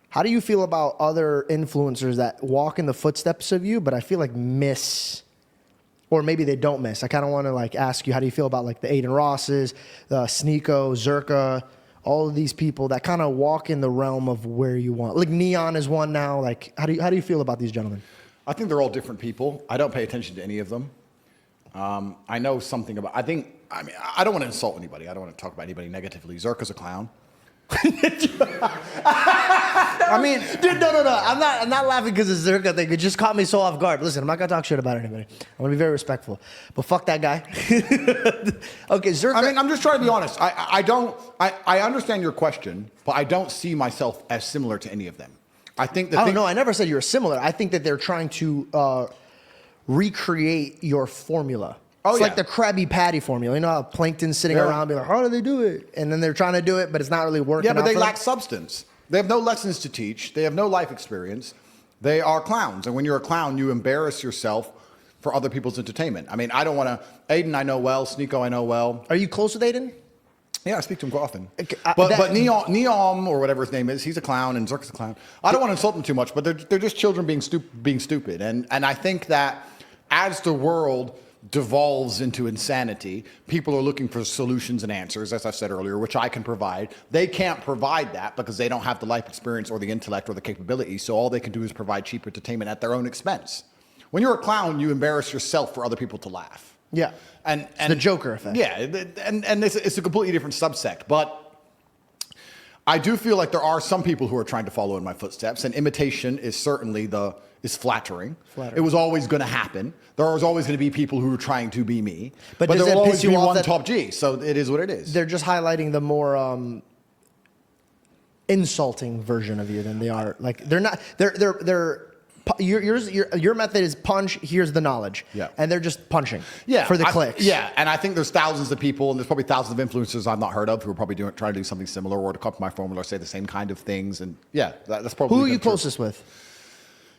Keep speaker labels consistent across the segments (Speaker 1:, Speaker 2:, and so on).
Speaker 1: How do you feel about other influencers that walk in the footsteps of you, but I feel like miss, or maybe they don't miss? I kind of want to like ask you, how do you feel about like the Adin Rosses, the Sneako, Zherka, all of these people that kind of walk in the realm of where you want? Like Neon is one now. Like, how do you feel about these gentlemen?
Speaker 2: I think they're all different people. I don't pay attention to any of them. I know something about. I don't want to insult anybody. I don't want to talk about anybody negatively. Zherka's a clown.
Speaker 1: I mean, dude, no. I'm not laughing because it's Zherka thing. It just caught me so off guard. Listen, I'm not gonna talk shit about anybody. I'm gonna be very respectful. But fuck that guy. Okay, Zherka.
Speaker 2: I mean, I'm just trying to be honest. I understand your question, but I don't see myself as similar to any of them. I think that.
Speaker 1: No, I never said you were similar. I think that they're trying to recreate your formula. It's like the Krabby Patty formula. You know how Plankton's sitting around being like, how do they do it? And then they're trying to do it, but it's not really working.
Speaker 2: Yeah, but
Speaker 1: out
Speaker 2: they
Speaker 1: for
Speaker 2: lack
Speaker 1: them.
Speaker 2: substance. They have no lessons to teach. They have no life experience. They are clowns. And when you're a clown, you embarrass yourself for other people's entertainment. I mean, I don't want to... Adin I know well. Sneako I know well.
Speaker 1: Are you close with Adin?
Speaker 2: Yeah, I speak to him quite often. But Neon, or whatever his name is, he's a clown and Zherka's a clown. I don't want to insult them too much, but they're just children being stupid. And I think that as the world devolves into insanity, people are looking for solutions and answers, as I said earlier, which I can provide. They can't provide that because they don't have the life experience or the intellect or the capability, so all they can do is provide cheap entertainment at their own expense. When you're a clown, you embarrass yourself for other people to laugh.
Speaker 1: Yeah, and the Joker effect.
Speaker 2: Yeah, and it's a completely different subsect, but I do feel like there are some people who are trying to follow in my footsteps, and imitation is certainly flattering. It was always going to happen. There was always going to be people who were trying to be me. But there will always be one top G, so it is what it is.
Speaker 1: They're just highlighting the more insulting version of you than they are. Like they're not. Your method is punch. Here's the knowledge.
Speaker 2: Yeah.
Speaker 1: And they're just punching.
Speaker 2: Yeah.
Speaker 1: For the clicks.
Speaker 2: Yeah. And I think there's thousands of people, and there's probably thousands of influencers I've not heard of who are probably trying to do something similar or to copy my formula or say the same kind of things. And yeah, that's probably.
Speaker 1: Who are you closest with?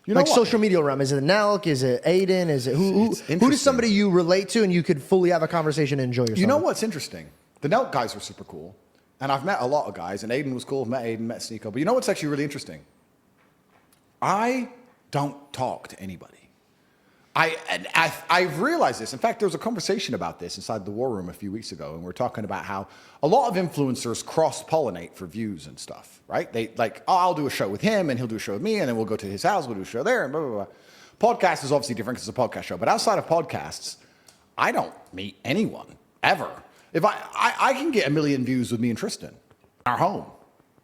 Speaker 2: You know
Speaker 1: like social media realm. Is it Nelk? Is it Adin? Is it who is somebody you relate to and you could fully have a conversation and enjoy yourself?
Speaker 2: You know what's interesting? The Nelk guys were super cool. And I've met a lot of guys, and Adin was cool. I've met Adin, met Sneako. But you know what's actually really interesting? I don't talk to anybody. I've realized this. In fact, there was a conversation about this inside the War Room a few weeks ago, and we're talking about how a lot of influencers cross-pollinate for views and stuff, right? They like, oh, I'll do a show with him, and he'll do a show with me, and then we'll go to his house, we'll do a show there, and blah, blah, blah. Podcast is obviously different because it's a podcast show, but outside of podcasts, I don't meet anyone, ever. If I can get 1 million views with me and Tristan in our home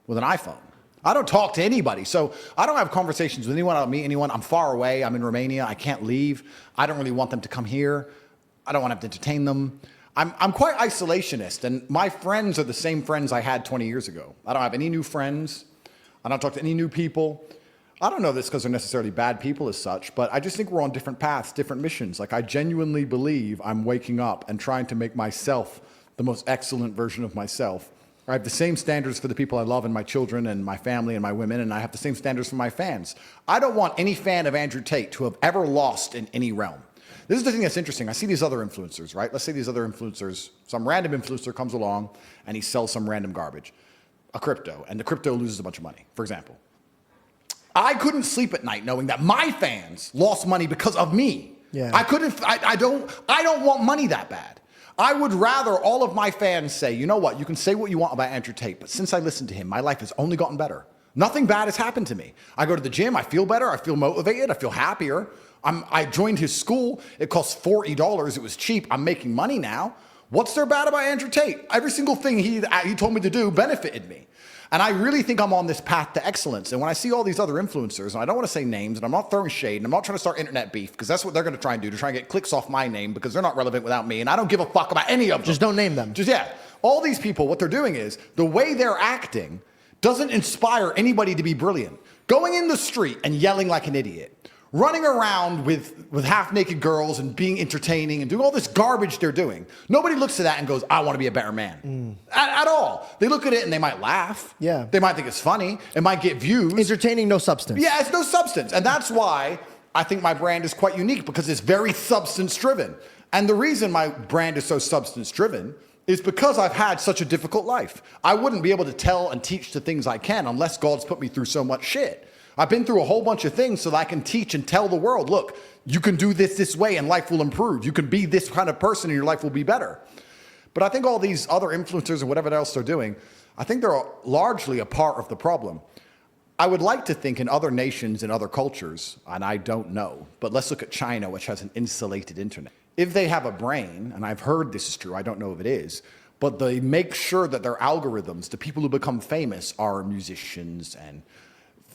Speaker 2: with an iPhone. I don't talk to anybody, so I don't have conversations with anyone. I don't meet anyone. I'm far away. I'm in Romania. I can't leave. I don't really want them to come here. I don't want to have to entertain them. I'm quite isolationist, and my friends are the same friends I had 20 years ago. I don't have any new friends. I don't talk to any new people. I don't know this because they're necessarily bad people as such, but I just think we're on different paths, different missions. Like I genuinely believe I'm waking up and trying to make myself the most excellent version of myself. I have the same standards for the people I love and my children and my family and my women, and I have the same standards for my fans. I don't want any fan of Andrew Tate to have ever lost in any realm. This is the thing that's interesting. I see these other influencers, right? Let's say these other influencers, some random influencer comes along and he sells some random garbage, a crypto, and the crypto loses a bunch of money, for example. I couldn't sleep at night knowing that my fans lost money because of me.
Speaker 1: Yeah.
Speaker 2: I don't want money that bad. I would rather all of my fans say, you know what, you can say what you want about Andrew Tate, but since I listened to him, my life has only gotten better. Nothing bad has happened to me. I go to the gym, I feel better, I feel motivated, I feel happier. I joined his school, it cost $40, it was cheap, I'm making money now. What's there bad about Andrew Tate? Every single thing he told me to do benefited me. And I really think I'm on this path to excellence. And when I see all these other influencers, and I don't want to say names, and I'm not throwing shade, and I'm not trying to start internet beef, because that's what they're going to try and do, to try and get clicks off my name, because they're not relevant without me, and I don't give a fuck about any of them.
Speaker 1: Just don't name them.
Speaker 2: Yeah. All these people, what they're doing is, the way they're acting doesn't inspire anybody to be brilliant. Going in the street and yelling like an idiot, running around with half-naked girls and being entertaining and doing all this garbage they're doing. Nobody looks at that and goes, I want to be a better man. At all. They look at it and they might laugh.
Speaker 1: Yeah.
Speaker 2: They might think it's funny. It might get views.
Speaker 1: Entertaining, no substance.
Speaker 2: Yeah, it's no substance. And that's why I think my brand is quite unique, because it's very substance-driven. And the reason my brand is so substance-driven is because I've had such a difficult life. I wouldn't be able to tell and teach the things I can unless God's put me through so much shit. I've been through a whole bunch of things so that I can teach and tell the world, look, you can do this way and life will improve. You can be this kind of person and your life will be better. But I think all these other influencers and whatever else they're doing, I think they're largely a part of the problem. I would like to think in other nations and other cultures, and I don't know, but let's look at China, which has an insulated internet. If they have a brain, and I've heard this is true, I don't know if it is, but they make sure that their algorithms, the people who become famous, are musicians and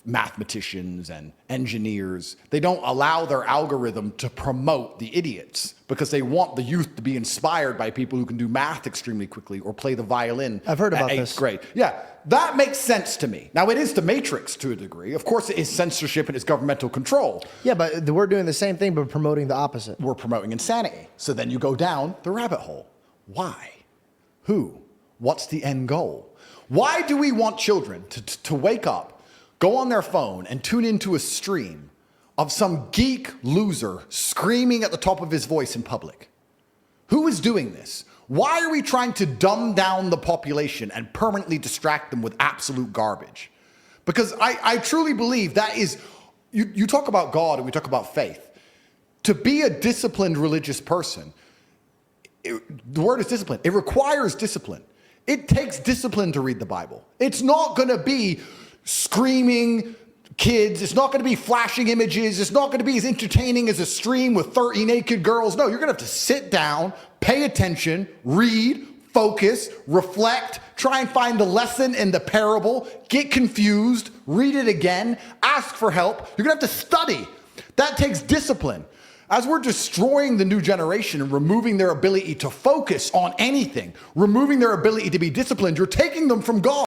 Speaker 2: mathematicians and engineers. They don't allow their algorithm to promote the idiots because they want the youth to be inspired by people who can do math extremely quickly or play the vion.
Speaker 1: I've heard about
Speaker 2: at 8th
Speaker 1: this.
Speaker 2: grade. Yeah, that makes sense to me. Now, it is the Matrix to a degree. Of course, it is censorship and it's governmental control.
Speaker 1: Yeah, but we're doing the same thing, but promoting the opposite.
Speaker 2: We're promoting insanity. So then you go down the rabbit hole. Why? Who? What's the end goal? Why do we want children to wake up, go on their phone and tune into a stream of some geek loser screaming at the top of his voice in public? Who is doing this? Why are we trying to dumb down the population and permanently distract them with absolute garbage? Because I truly believe that is, you talk about God and we talk about faith. To be a disciplined religious person, the word is discipline. It requires discipline. It takes discipline to read the Bible. It's not going to be screaming kids. It's not going to be flashing images. It's not going to be as entertaining as a stream with 30 naked girls. No, you're going to have to sit down, pay attention, read, focus, reflect, try and find the lesson in the parable, get confused, read it again, ask for help. You're going to have to study. That takes discipline. As we're destroying the new generation and removing their ability to focus on anything, removing their ability to be disciplined, you're taking them from God.